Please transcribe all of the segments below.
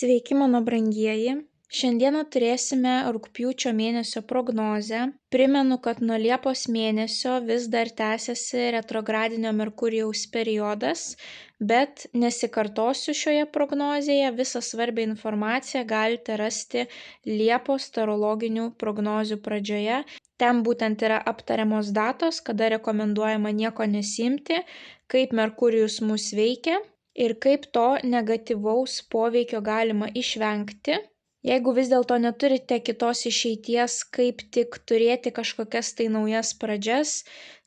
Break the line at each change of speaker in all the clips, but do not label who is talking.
Sveiki, mano brangieji. Šiandieną turėsime rugpjūčio mėnesio prognozę. Primenu, kad nuo Liepos mėnesio vis dar tęsiasi retrogradinio Merkurijaus periodas, bet nesikartosiu šioje prognozėje, visą svarbią informaciją galite rasti Liepos tarologinių prognozių pradžioje. Ten būtent yra aptariamos datos, kada rekomenduojama nieko nesiimti, kaip Merkurijus mus veikia ir kaip to negatyvaus poveikio galima išvengti. Jeigu vis dėlto neturite kitos išeities, kaip tik turėti kažkokias tai naujas pradžias,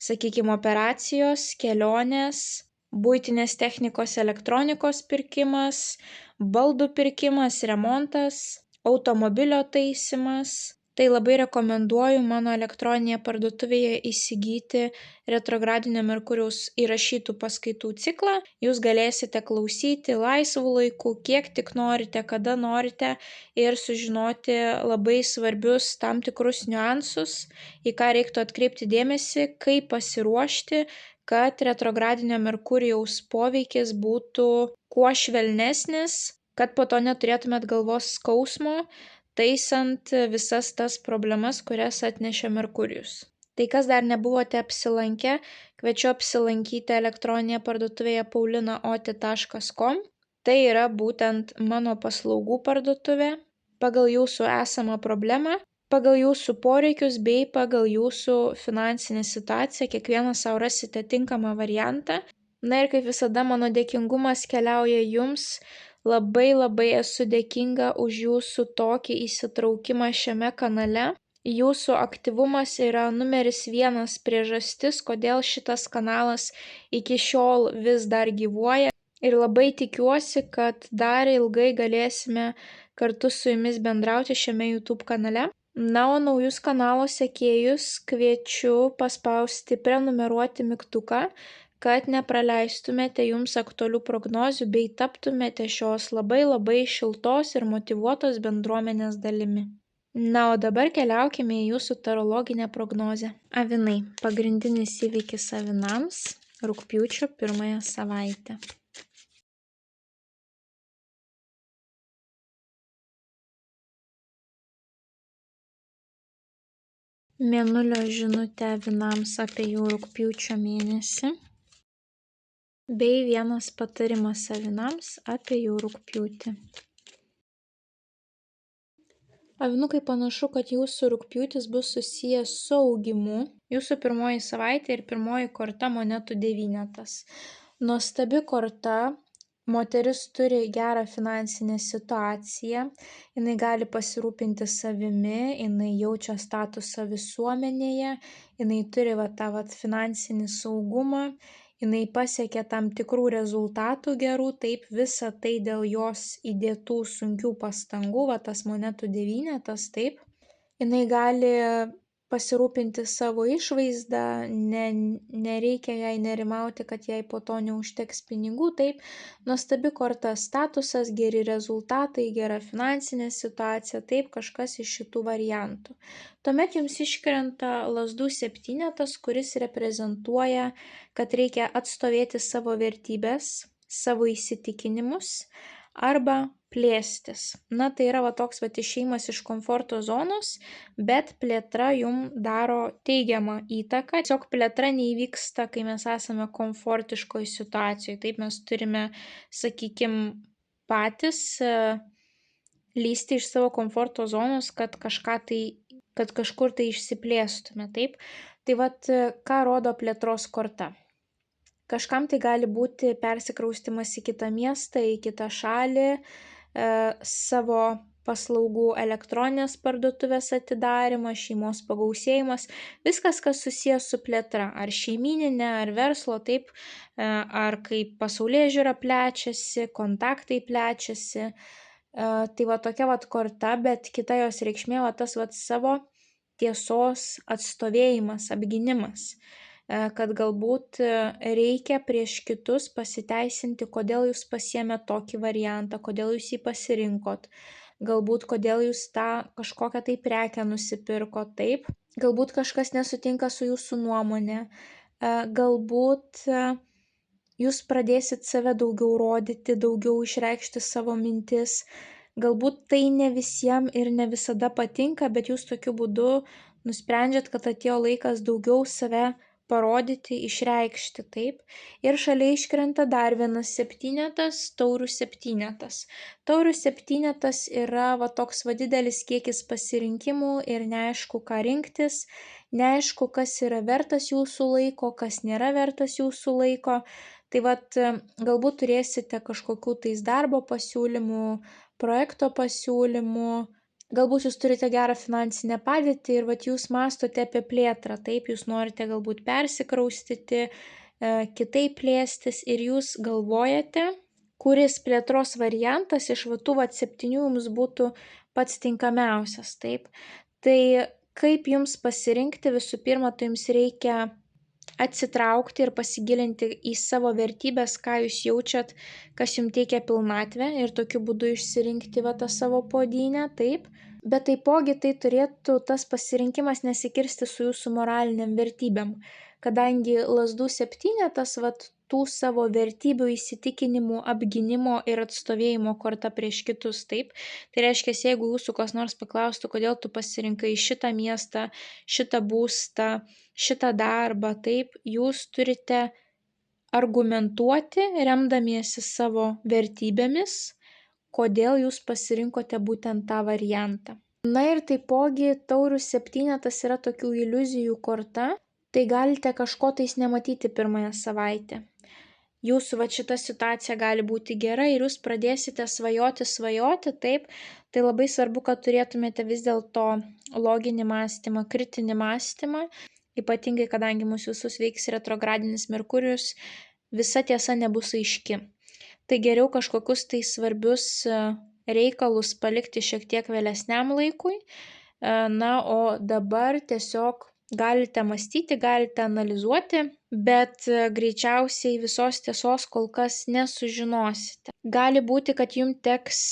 sakykime, operacijos, kelionės, buitinės technikos, elektronikos pirkimas, baldų pirkimas, remontas, automobilio taisymas, tai labai rekomenduoju mano elektroninėje parduotuvėje įsigyti retrogradinio Merkurijaus įrašytų paskaitų ciklą. Jūs galėsite klausyti laisvų laikų, kiek tik norite, kada norite ir sužinoti labai svarbius tam tikrus niuansus, į ką reiktų atkreipti dėmesį, kaip pasiruošti, kad retrogradinio Merkurijaus poveikis būtų kuo švelnesnis, kad po to neturėtumėt galvos skausmo, taisant visas tas problemas, kurias atnešė Merkurijus. Tai kas dar nebuvote apsilankę, kviečiu apsilankyti elektroninėje parduotuvėje paulinaoti.com. Tai yra būtent mano paslaugų parduotuvė pagal jūsų esamą problemą, pagal jūsų poreikius bei pagal jūsų finansinę situaciją. Kiekvienas sau rasite tinkamą variantą. Na ir kaip visada, mano dėkingumas keliauja jums. Labai esu dėkinga už jūsų tokį įsitraukimą šiame kanale. Jūsų aktyvumas yra numeris 1 priežastis, kodėl šitas kanalas iki šiol vis dar gyvuoja. Ir labai tikiuosi, kad dar ilgai galėsime kartu su jumis bendrauti šiame YouTube kanale. Na, o naujus kanalo sekėjus kviečiu paspausti prenumeruoti mygtuką, kad nepraleistumėte jums aktualių prognozių bei taptumėte šios labai šiltos ir motyvuotos bendruomenės dalimi. Na, o dabar keliaukime į jūsų tarologinę prognozę. Avinai. Pagrindinis įvykis avinams rugpjūčio 1 savaitę. Mėnulio žinutė avinams apie jų rugpjūčio mėnesį. Bei vienas patarimas avinams apie jų rugpjūtį. Avinukai, panašu, kad jūsų rugpjūtis bus susijęs su augimu. Jūsų pirmoji savaitė ir pirmoji korta monetų 9. Nuostabi korta. Moteris turi gerą finansinę situaciją, jinai gali pasirūpinti savimi, jinai jaučia statusą visuomenėje, jinai turi tą finansinį saugumą, jinai pasiekė tam tikrų rezultatų gerų, taip visa tai dėl jos įdėtų sunkių pastangų, tas monetų 9, taip. Jinai gali pasirūpinti savo išvaizdą, nereikia jai nerimauti, kad jai po to neužteks pinigų, taip. Nuostabi korta, statusas, geri rezultatai, gera finansinė situacija, taip, kažkas iš šitų variantų. Tuomet jums iškrenta lazdų 7, kuris reprezentuoja, kad reikia atstovėti savo vertybės, savo įsitikinimus arba plėstis. Na, tai yra toks išėjimas iš komforto zonos, bet plėtra jums daro teigiamą įtaką. Tiesiog plėtra neįvyksta, kai mes esame komfortiškoje situacijoje. Taip mes turime, sakykime, patys lysti iš savo komforto zonos, kad kažkur tai išsiplėstume. Taip. Tai ką rodo plėtros korta? Kažkam tai gali būti persikraustymas į kitą miestą, į kitą šalį, savo paslaugų elektroninės parduotuvės atidarymas, šeimos pagausėjimas, viskas, kas susijęs su plėtra, ar šeimyninė, ar verslo, taip, ar kaip pasaulėžiūra plečiasi, kontaktai plečiasi. Tai tokia korta, bet kita jos reikšmė, tas savo tiesos atstovėjimas, apgynimas. Kad galbūt reikia prieš kitus pasiteisinti, kodėl jūs pasiėmėt tokį variantą, kodėl jūs jį pasirinkot, galbūt kodėl jūs tą kažkokią tai prekę nusipirkot, taip, galbūt kažkas nesutinka su jūsų nuomonė, galbūt jūs pradėsit save daugiau rodyti, daugiau išreikšti savo mintis, Galbūt tai ne visiems ir ne visada patinka, bet jūs tokiu būdu nusprendžiat, kad atėjo laikas daugiau save parodyti, išreikšti, taip. Ir šalia iškrenta dar vienas septynetas, taurių septynetas. Taurių septynetas yra toks didelis kiekis pasirinkimų ir neaišku, ką rinktis, neaišku, kas yra vertas jūsų laiko, kas nėra vertas jūsų laiko. Tai galbūt turėsite kažkokių tais darbo pasiūlymų, projekto pasiūlymų, galbūt jūs turite gerą finansinę padėtį ir jūs mąstote apie plėtrą, taip, jūs norite galbūt persikraustyti, kitaip plėstis ir jūs galvojate, kuris plėtros variantas iš tų 7 jums būtų pats tinkamiausias, taip. Tai kaip jums pasirinkti, visų pirma, tai jums reikia atsitraukti ir pasigilinti į savo vertybės, ką jūs jaučiat, kas jums teikia pilnatvę ir tokiu būdu išsirinkti tą savo puodynę, taip. Bet taipogi tai turėtų tas pasirinkimas nesikirsti su jūsų moraliniam vertybėm, kadangi lazdų septynetas tų savo vertybių, įsitikinimų, apgynimo ir atstovėjimo korta prieš kitus, taip. Tai reiškia, jeigu jūsų kas nors paklaustų, kodėl tu pasirinkai šitą miestą, šitą būstą, šitą darbą, taip, jūs turite argumentuoti, remdamiesi savo vertybėmis, kodėl jūs pasirinkote būtent tą variantą. Na ir taipogi taurių septynetas yra tokių iliuzijų korta, tai galite kažko tais nematyti pirmąją savaitę. Jūsų šita situacija gali būti gera ir jūs pradėsite svajoti, taip, tai labai svarbu, kad turėtumėte vis dėlto loginį mąstymą, kritinį mąstymą, ypatingai kadangi mūsų visus veiks retrogradinis Merkurijus, visa tiesa nebus aiški. Tai geriau kažkokius tai svarbius reikalus palikti šiek tiek vėlesniam laikui, na, o dabar tiesiog galite mąstyti, galite analizuoti, bet greičiausiai visos tiesos kol kas nesužinosite. Gali būti, kad jums teks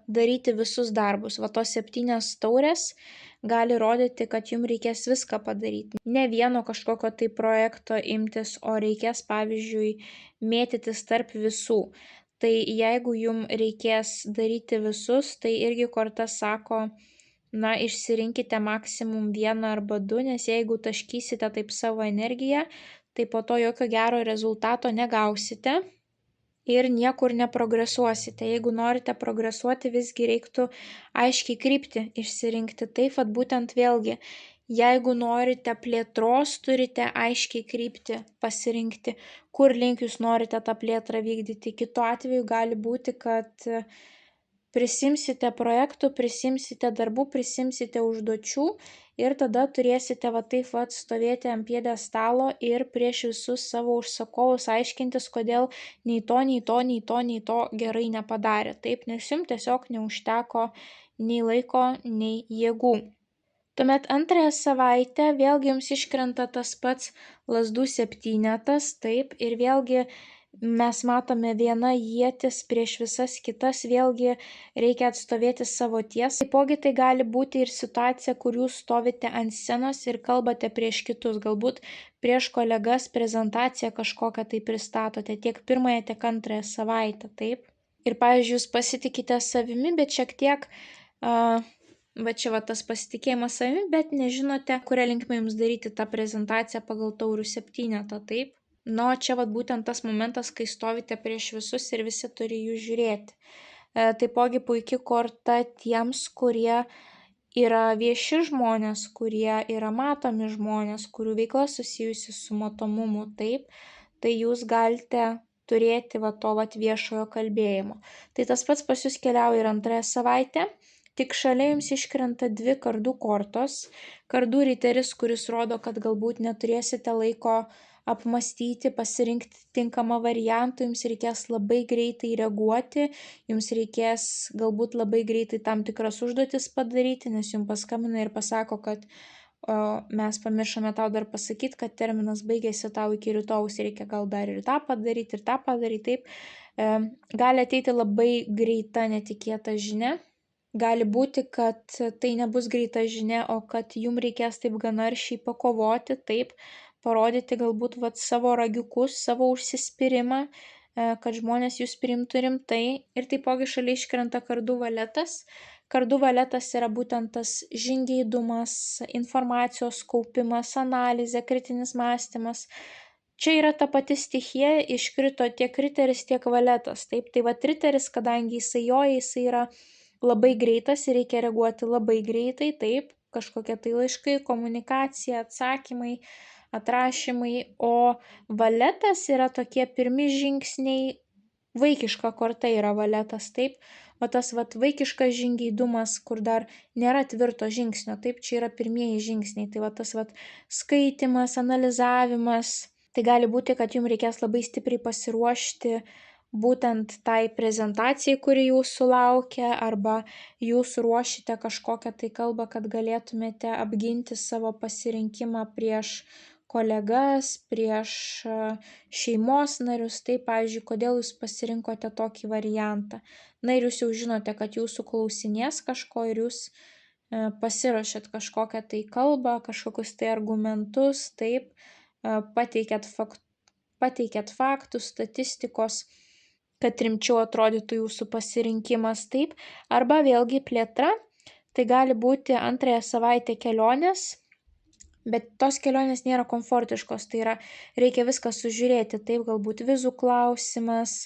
daryti visus darbus, tos 7 taurės gali rodyti, kad jums reikės viską padaryti. Ne vieno kažkokio tai projekto imtis, o reikės, pavyzdžiui, mėtytis tarp visų. Tai jeigu jums reikės daryti visus, tai irgi korta sako, na, išsirinkite maksimum 1 arba 2, nes jeigu taškysite taip savo energiją, tai po to jokio gero rezultato negausite ir niekur neprogresuosite. Jeigu norite progresuoti, visgi reiktų aiškiai kryptį išsirinkti. Taip, būtent vėlgi, jeigu norite plėtros, turite aiškiai kryptį pasirinkti, kur link jūs norite tą plėtrą vykdyti. Kitu atveju gali būti, kad prisimsite projektų, prisimsite darbų, prisimsite užduočių ir tada turėsite taip stovėti ant pjedestalo ir prieš visus savo užsakovus aiškintis, kodėl nei to gerai nepadarė. Taip, nes jums tiesiog neužteko nei laiko, nei jėgų. Tuomet antrąją savaitę vėlgi jums iškrenta tas pats lazdų septynetas, taip, ir vėlgi mes matome viena ietis prieš visas kitas, vėlgi reikia atstovėti savo tiesą. Taipogi tai gali būti ir situacija, kur jūs stovite ant scenos ir kalbate prieš kitus, galbūt prieš kolegas prezentaciją kažkokią tai pristatote tiek pirmąją, tiek antrąją savaitę, taip. Ir, pavyzdžiui, jūs pasitikite savimi, bet šiek tiek, tas pasitikėjimas savimi, bet nežinote, kuria linkme jums daryti tą prezentaciją pagal taurių septynetą, taip. Na, čia būtent tas momentas, kai stovite prieš visus ir visi turi jūs žiūrėti. Taipogi puikia korta tiems, kurie yra vieši žmonės, kurie yra matomi žmonės, kurių veikla susijusi su matomumu, taip, tai jūs galite turėti to viešojo kalbėjimo. Tai tas pats pas jūs keliauja ir antrąją savaitę, tik šalia jums iškrenta 2 kardų kortos. Kardų riteris, kuris rodo, kad galbūt neturėsite laiko apmastyti, pasirinkti tinkamą variantą, jums reikės labai greitai reaguoti, jums reikės galbūt labai greitai tam tikras užduotis padaryti, nes jums paskambina ir pasako, kad mes pamiršome tau dar pasakyti, kad terminas baigėsi tau iki rytojaus, reikia gal dar ir tą padaryti, taip. Gali ateiti labai greita netikėta žinia. Gali būti, kad tai nebus greita žinia, o kad jums reikės taip gana aršiai pakovoti, taip, parodyti galbūt savo ragiukus, savo užsispyrimą, kad žmonės jūs priimtų rimtai. Ir taipogi šalia iškrenta kardų valetas. Kardų valetas yra būtent tas žingeidumas, informacijos kaupimas, analizė, kritinis mąstymas. Čia yra ta pati stichija, iškrito tiek riteris, tiek valetas. Taip, tai va riteris, kadangi jisai yra labai greitas ir reikia reaguoti labai greitai, taip, kažkokie tai laiškai, komunikacija, atsakymai, atrašymai, o valetas yra tokie pirmi žingsniai, vaikiška korta yra valetas, taip, o tas vaikiškas žingeidumas, kur dar nėra tvirto žingsnio, taip, čia yra pirmieji žingsniai, tai tas skaitimas, analizavimas, tai gali būti, kad jums reikės labai stipriai pasiruošti būtent tai prezentacijai, kuri jūsų laukia, arba jūs ruošite kažkokią tai kalbą, kad galėtumėte apginti savo pasirinkimą prieš kolegas, prieš šeimos narius. Tai, pavyzdžiui, kodėl jūs pasirinkote tokį variantą. Na ir jūs jau žinote, kad jūsų klausinės kažko ir jūs pasiruošėt kažkokią tai kalbą, kažkokius tai argumentus, taip, pateikėt faktus, statistikos, kad rimčiau atrodytų jūsų pasirinkimas, taip, arba vėlgi plėtra, tai gali būti antrąją savaitę kelionės, bet tos kelionės nėra komfortiškos, tai yra reikia viską sužiūrėti, taip, galbūt vizų klausimas,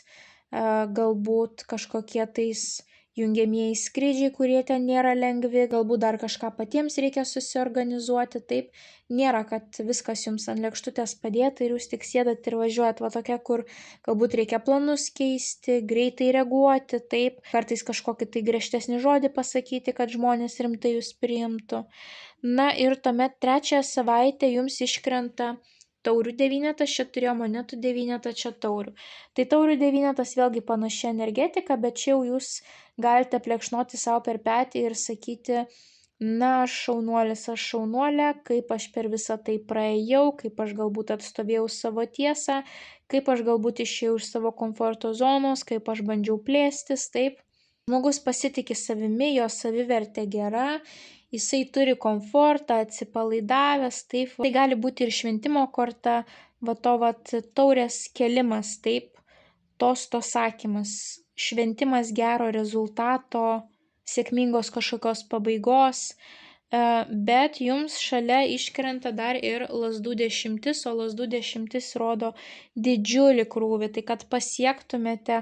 galbūt kažkokie tais jungiamieji skrydžiai, kurie ten nėra lengvi, galbūt dar kažką patiems reikia susiorganizuoti, taip, nėra, kad viskas jums ant lėkštutės padėta ir jūs tik sėdat ir važiuojat, va tokia, kur galbūt reikia planus keisti, greitai reaguoti, taip, kartais kažkokį tai griežtesnį žodį pasakyti, kad žmonės rimtai jūs priimtų. Na ir tuomet trečiąją savaitę jums iškrenta taurių devynetas, čia turėjo monetų devynetą, čia taurių. Tai taurių devynetas vėlgi panaši energetika, bet čia jau jūs galite plekšnoti savo per petį ir sakyti, na, aš šaunuolis, aš šaunuolė, kaip aš per visą tai praėjau, kaip aš galbūt atstovėjau savo tiesą, kaip aš galbūt išėjau iš savo komforto zonos, kaip aš bandžiau plėstis, taip. Žmogus pasitikė savimi, jo savivertė gera, jisai turi komfortą, atsipalaidavęs, taip. Tai gali būti ir šventimo korta, taurės kelimas, taip, tosto sakymas, šventimas gero rezultato, sėkmingos kažkokios pabaigos, bet jums šalia iškrenta dar ir lazdų dešimtis, o lazdų dešimtis rodo didžiulį krūvį, tai kad pasiektumėte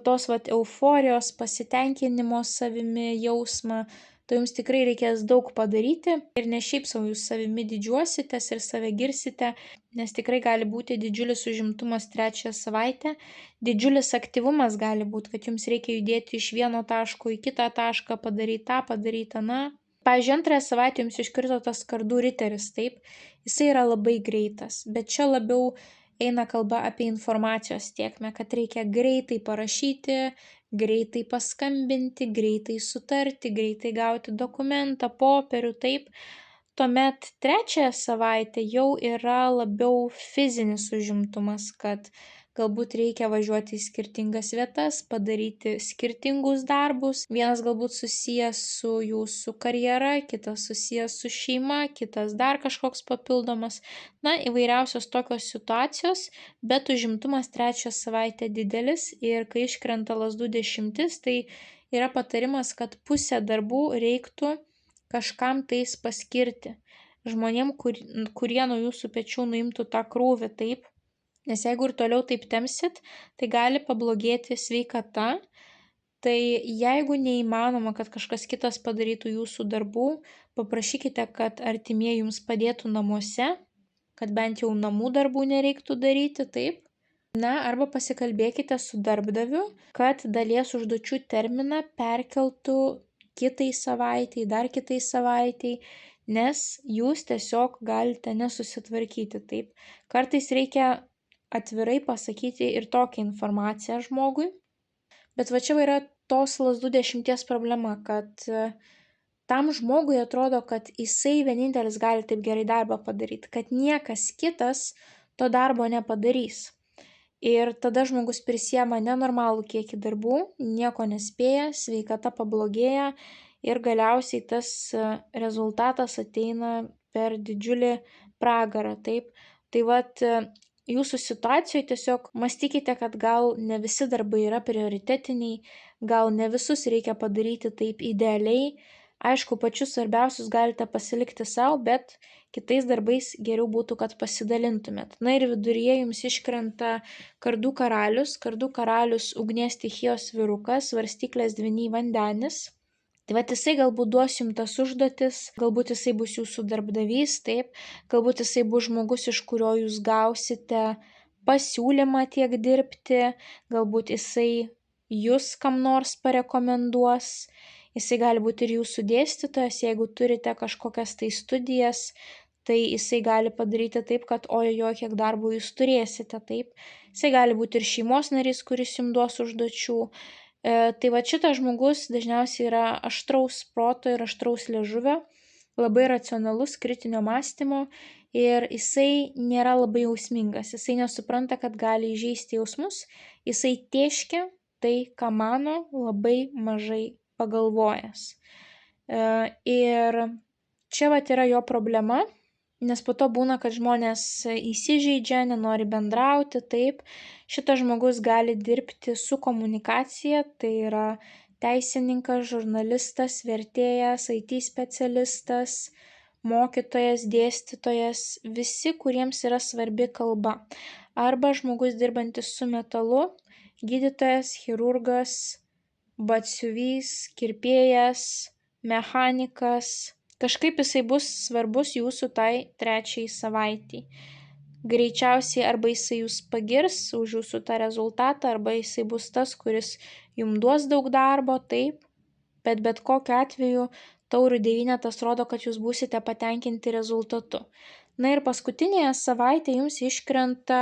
tos euforijos, pasitenkinimo savimi jausmą, tai jums tikrai reikės daug padaryti ir ne šiaip savo jūs savimi didžiuositės ir save girsite, nes tikrai gali būti didžiulis užimtumas trečiąją savaitę, didžiulis aktyvumas gali būti, kad jums reikia judėti iš vieno taško į kitą tašką, padaryti aną. Pavyzdžiui, antrąją savaitę jums iškrito tas kardų riteris, taip, jisai yra labai greitas, bet čia labiau eina kalba apie informacijos tiekmę, kad reikia greitai parašyti, greitai paskambinti, greitai sutarti, greitai gauti dokumentą, popierių, taip. Tuomet trečiąją savaitę jau yra labiau fizinis užimtumas, kad galbūt reikia važiuoti į skirtingas vietas, padaryti skirtingus darbus. Vienas galbūt susijęs su jūsų karjera, kitas susijęs su šeima, kitas dar kažkoks papildomas. Na, įvairiausios tokios situacijos, bet užimtumas trečią savaitę didelis ir kai iškrenta lazdų dešimtis, tai yra patarimas, kad pusę darbų reiktų kažkam tais paskirti. Žmonėm, kurie nuo jūsų pečių nuimtų tą krūvį, taip. Nes jeigu ir toliau taip tempsit, tai gali pablogėti sveikata. Tai jeigu neįmanoma, kad kažkas kitas padarytų jūsų darbų, paprašykite, kad artimieji jums padėtų namuose, kad bent jau namų darbų nereiktų daryti, taip. Na, arba pasikalbėkite su darbdaviu, kad dalies užduočių terminą perkeltų kitai savaitei, dar kitai savaitei, nes jūs tiesiog galite nesusitvarkyti, taip. Kartais reikia atvirai pasakyti ir tokią informaciją žmogui, bet va čia yra tos lazdų dešimties problema, kad tam žmogui atrodo, kad jisai vienintelis gali taip gerai darbą padaryti, kad niekas kitas to darbo nepadarys. Ir tada žmogus prisiema nenormalų kiekį darbų, nieko nespėja, sveikata pablogėja ir galiausiai tas rezultatas ateina per didžiulį pragarą, taip. Tai jūsų situacijoje tiesiog mąstykite, kad gal ne visi darbai yra prioritetiniai, gal ne visus reikia padaryti taip idealiai. Aišku, pačius svarbiausius galite pasilikti savo, bet kitais darbais geriau būtų, kad pasidalintumėt. Na ir viduryje jums iškrenta kardų karalius. Kardų karalius ugnies stichijos vyrukas, svarstyklės dvyniai vandenis. Tai vat jisai galbūt duos jums tas užduotis, galbūt jisai bus jūsų darbdavys, taip, galbūt jisai bus žmogus, iš kurio jūs gausite pasiūlymą tiek dirbti, galbūt jisai jūs kam nors parekomenduos, jisai gali būti ir jūsų dėstytojas, jeigu turite kažkokias tai studijas, tai jisai gali padaryti taip, kad ojojo, kiek darbo jūs turėsite, taip, jisai gali būti ir šeimos narys, kuris jums duos užduočių. Tai va šitas žmogus dažniausiai yra aštraus proto ir aštraus liežuvio, labai racionalus, kritinio mąstymo ir jisai nėra labai jausmingas, jisai nesupranta, kad gali įžeisti jausmus, jisai tėškia tai, ką mano, labai mažai pagalvojęs. Ir čia vat yra jo problema, nes po to būna, kad žmonės įsižeidžia, nenori bendrauti, taip. Šitas žmogus gali dirbti su komunikacija, tai yra teisininkas, žurnalistas, vertėjas, IT specialistas, mokytojas, dėstytojas, visi, kuriems yra svarbi kalba. Arba žmogus dirbantis su metalu, gydytojas, chirurgas, batsiuvys, kirpėjas, mechanikas. Kažkaip jisai bus svarbus jūsų tai 3 savaitei. Greičiausiai arba jisai jūs pagirs už jūsų tą rezultatą, arba jisai bus tas, kuris jums duos daug darbo, taip, bet kokiu atveju taurių 9 rodo, kad jūs būsite patenkinti rezultatu. Na ir paskutinėje savaitėje jums iškrenta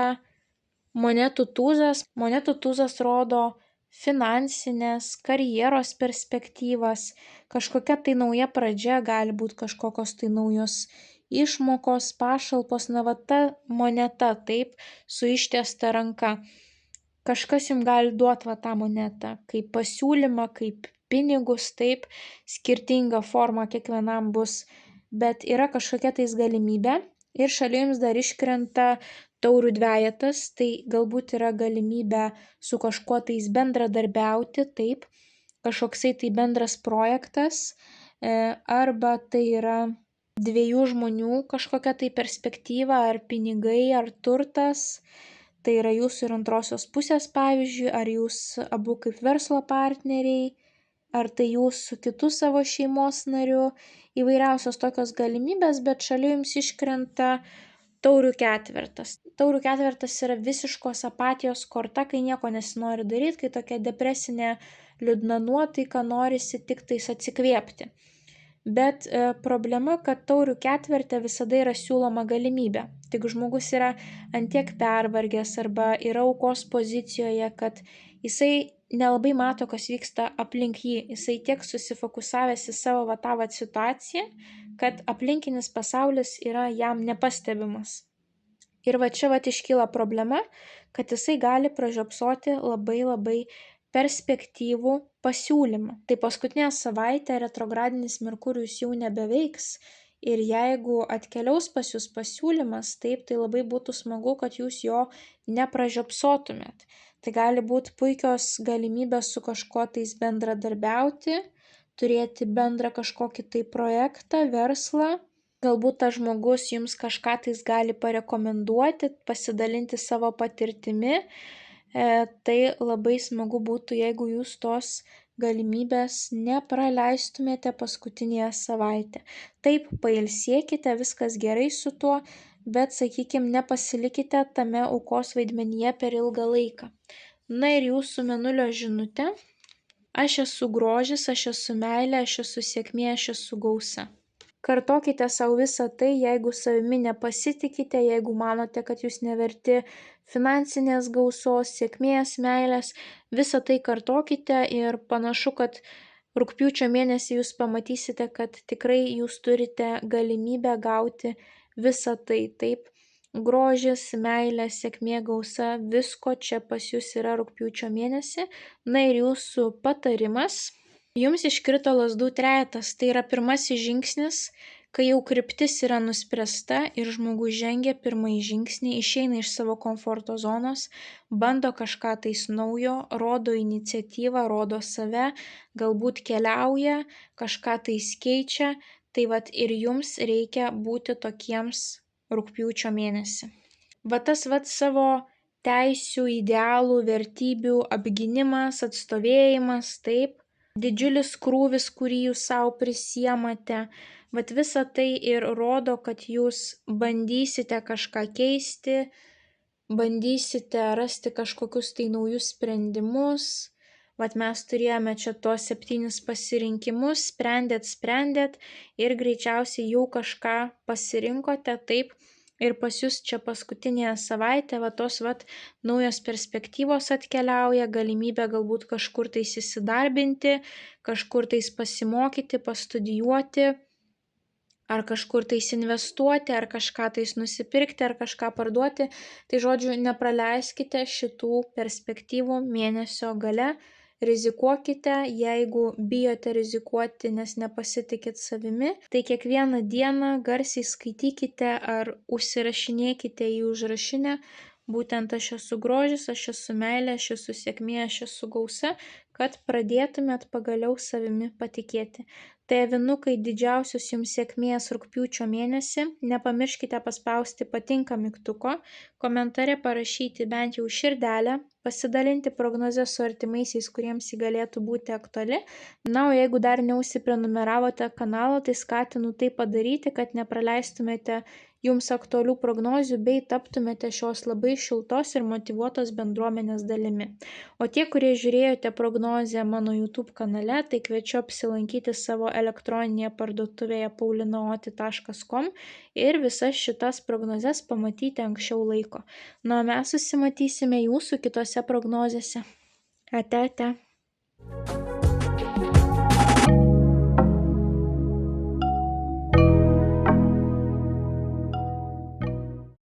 monetų tūzas. Monetų tūzas rodo finansinės, karjeros perspektyvas, kažkokia tai nauja pradžia, gali būti kažkokios tai naujos išmokos, pašalpos, na va ta moneta, taip, su ištiesta ranka. Kažkas jums gali duoti va tą monetą, kaip pasiūlymą, kaip pinigus, taip, skirtinga forma kiekvienam bus, bet yra kažkokia tais galimybė ir šalia jums dar iškrenta taurių 2, tai galbūt yra galimybė su kažkuo tais bendradarbiauti, taip, kažkoksai tai bendras projektas, arba tai yra 2 žmonių kažkokia tai perspektyva, ar pinigai, ar turtas, tai yra jūsų ir antrosios pusės, pavyzdžiui, ar jūs abu kaip verslo partneriai, ar tai jūs su kitu savo šeimos nariu, įvairiausios tokios galimybės, bet šalia jums iškrenta taurių 4. Taurių 4 yra visiškos apatijos korta, kai nieko nesinori daryti, kai tokia depresinė liūdna nuotaika, norisi tik tais atsikvėpti. Bet problema, kad taurių 4 visada yra siūloma galimybė. Tik žmogus yra antiek pervargęs arba yra aukos pozicijoje, kad jisai nelabai mato, kas vyksta aplink jį. Jisai tiek susifokusavęs į savo vatavą situaciją, kad aplinkinis pasaulis yra jam nepastebimas. Ir va čia va iškyla problema, kad jisai gali pražiopsoti labai perspektyvų pasiūlymą. Tai paskutinę savaitę retrogradinis Merkurijus jau nebeveiks ir jeigu atkeliaus pas jūs pasiūlymas, taip, tai labai būtų smagu, kad jūs jo nepražiopsotumėt. Tai gali būti puikios galimybės su kažkuo tais bendradarbiauti, turėti bendrą kažkokį tai projektą, verslą. Galbūt tas žmogus jums kažką tais gali parekomenduoti, pasidalinti savo patirtimi. Tai labai smagu būtų, jeigu jūs tos galimybės nepraleistumėte paskutinėje savaitę. Taip, pailsėkite, viskas gerai su tuo, bet, sakykime, nepasilikite tame aukos vaidmenyje per ilgą laiką. Na ir jūsų mėnulio žinutė. Aš esu grožis, aš esu meilė, aš esu sėkmė, aš esu gausa. Kartokite savo visą tai, jeigu savimi nepasitikite, jeigu manote, kad jūs neverti finansinės gausos, sėkmės, meilės, visą tai kartokite ir panašu, kad rugpjūčio mėnesį jūs pamatysite, kad tikrai jūs turite galimybę gauti visą tai, taip. Grožis, meilė, sėkmė, gausa, visko čia pas jūs yra rugpjūčio mėnesį. Na ir jūsų patarimas. Jums iškrito lazdų 3, tai yra pirmasis žingsnis, Kai jau kryptis yra nuspręsta ir žmogus žengia pirmąjį žingsnį, išeina iš savo komforto zonos, bando kažką tais naujo, rodo iniciatyvą, rodo save, galbūt keliauja, kažką tais keičia, tai vat ir jums reikia būti tokiems rugpjūčio mėnesį. Va tas vat savo teisių, idealų, vertybių apgynimas, atstovėjimas, taip, didžiulis krūvis, kurį jūs savo prisiemate, vat visa tai ir rodo, kad jūs bandysite kažką keisti, bandysite rasti kažkokius tai naujus sprendimus. Vat mes turėjome čia tuos 7 pasirinkimus, sprendėt ir greičiausiai jau kažką pasirinkote, taip. Ir pas jūs čia paskutinėje savaitė, va tos naujos perspektyvos atkeliauja, galimybė galbūt kažkur tais įsidarbinti, kažkur tais pasimokyti, pastudijuoti, ar kažkur tais investuoti, ar kažką tais nusipirkti, ar kažką parduoti. Tai žodžiu, nepraleiskite šitų perspektyvų mėnesio gale. Rizikuokite, jeigu bijote rizikuoti, nes nepasitikit savimi, tai kiekvieną dieną garsiai skaitykite ar užsirašinėkite į užrašinę, būtent aš esu grožis, aš esu meilė, aš esu sėkmė, aš esu gausa, kad pradėtumėt pagaliau savimi patikėti. Tai avinukai, didžiausios jums sėkmės rugpjūčio mėnesį, nepamirškite paspausti patinka mygtuko, komentare parašyti bent jau širdelę, pasidalinti prognozę su artimaisiais, kuriems ji galėtų būti aktuali. Na, o jeigu dar neužsiprenumeravote kanalo, tai skatinu tai padaryti, kad nepraleistumėte jums aktualių prognozių bei taptumėte šios labai šiltos ir motyvuotos bendruomenės dalimi. O tie, kurie žiūrėjote prognozę mano YouTube kanale, tai kviečiu apsilankyti savo elektroninėje parduotuvėje paulinaoti.com ir visas šitas prognozes pamatyti anksčiau laiko. Na, mes susimatysime jūsų kitose prognozėse. Ate.